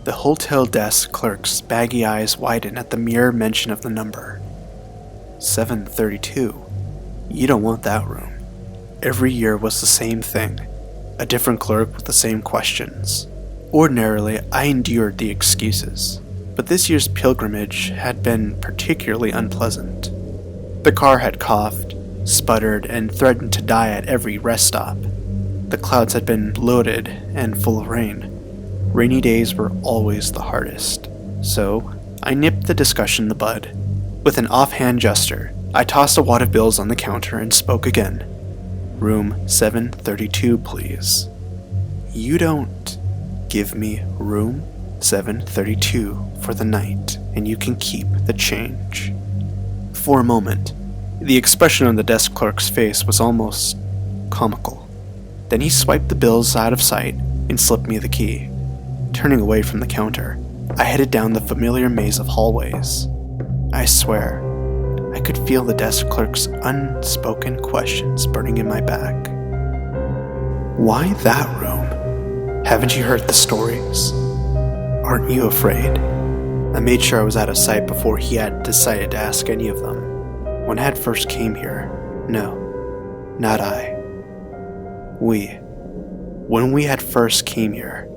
The hotel desk clerk's baggy eyes widen at the mere mention of the number. 732. You don't want that room. Every year was the same thing. A different clerk with the same questions. Ordinarily, I endured the excuses, but this year's pilgrimage had been particularly unpleasant. The car had coughed, sputtered, and threatened to die at every rest stop. The clouds had been loaded and full of rain. Rainy days were always the hardest, so I nipped the discussion in the bud. With an offhand gesture, I tossed a wad of bills on the counter and spoke again. Room 732, please. You don't give me room 732 for the night, and you can keep the change. For a moment, the expression on the desk clerk's face was almost comical. Then he swiped the bills out of sight and slipped me the key. Turning away from the counter, I headed down the familiar maze of hallways. I swear, I could feel the desk clerk's unspoken questions burning in my back. Why that room? Haven't you heard the stories? Aren't you afraid? I made sure I was out of sight before he had decided to ask any of them. When I had first came here, no, not I. When we had first came here,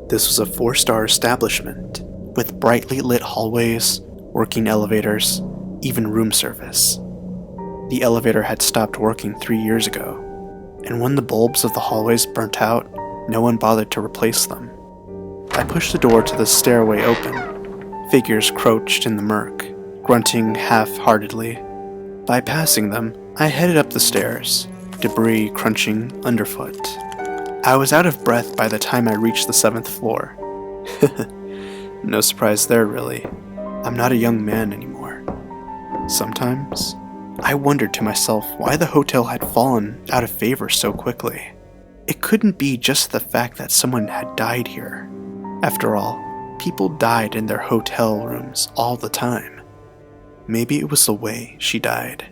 this was a 4-star establishment, with brightly lit hallways, working elevators, even room service. The elevator had stopped working 3 years ago, and when the bulbs of the hallways burnt out, no one bothered to replace them. I pushed the door to the stairway open. Figures crouched in the murk, grunting half-heartedly. Bypassing them, I headed up the stairs, debris crunching underfoot. I was out of breath by the time I reached the 7th floor. No surprise there, really. I'm not a young man anymore. Sometimes, I wondered to myself why the hotel had fallen out of favor so quickly. It couldn't be just the fact that someone had died here. After all, people died in their hotel rooms all the time. Maybe it was the way she died.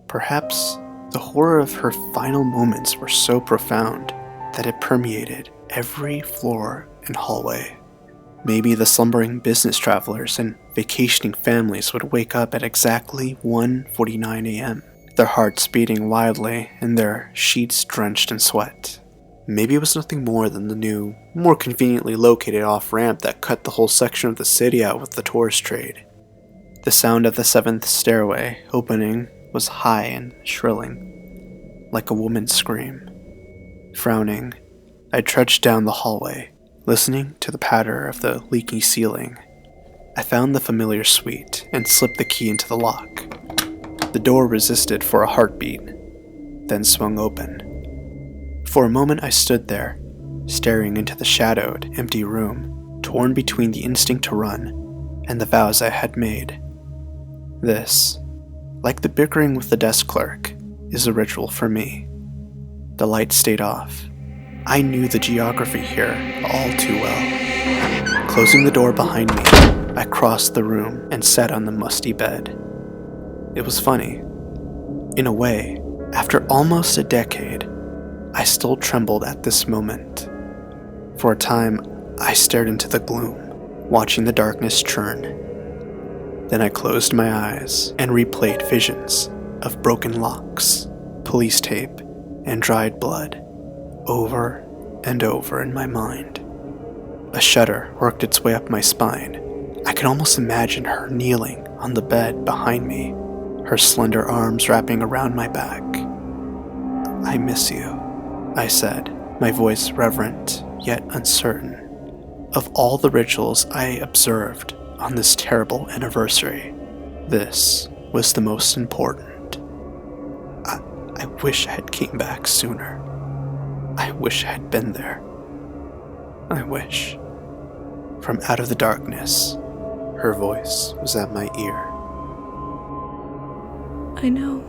Perhaps the horror of her final moments were so profound that it permeated every floor and hallway. Maybe the slumbering business travelers and vacationing families would wake up at exactly 1:49 a.m., their hearts beating wildly and their sheets drenched in sweat. Maybe it was nothing more than the new, more conveniently located off-ramp that cut the whole section of the city out with the tourist trade. The sound of the 7th stairway opening was high and shrilling, like a woman's scream. Frowning, I trudged down the hallway, listening to the patter of the leaky ceiling. I found the familiar suite and slipped the key into the lock. The door resisted for a heartbeat, then swung open. For a moment I stood there, staring into the shadowed, empty room, torn between the instinct to run and the vows I had made. This, like the bickering with the desk clerk, is a ritual for me. The light stayed off. I knew the geography here all too well. Closing the door behind me, I crossed the room and sat on the musty bed. It was funny. In a way, after almost a decade, I still trembled at this moment. For a time, I stared into the gloom, watching the darkness churn. Then I closed my eyes and replayed visions of broken locks, police tape, and dried blood, over and over in my mind. A shudder worked its way up my spine. I could almost imagine her kneeling on the bed behind me, her slender arms wrapping around my back. "I miss you," I said, my voice reverent yet uncertain. Of all the rituals I observed on this terrible anniversary, this was the most important. I wish I had came back sooner. I wish I had been there. I wish. From out of the darkness, her voice was at my ear. I know.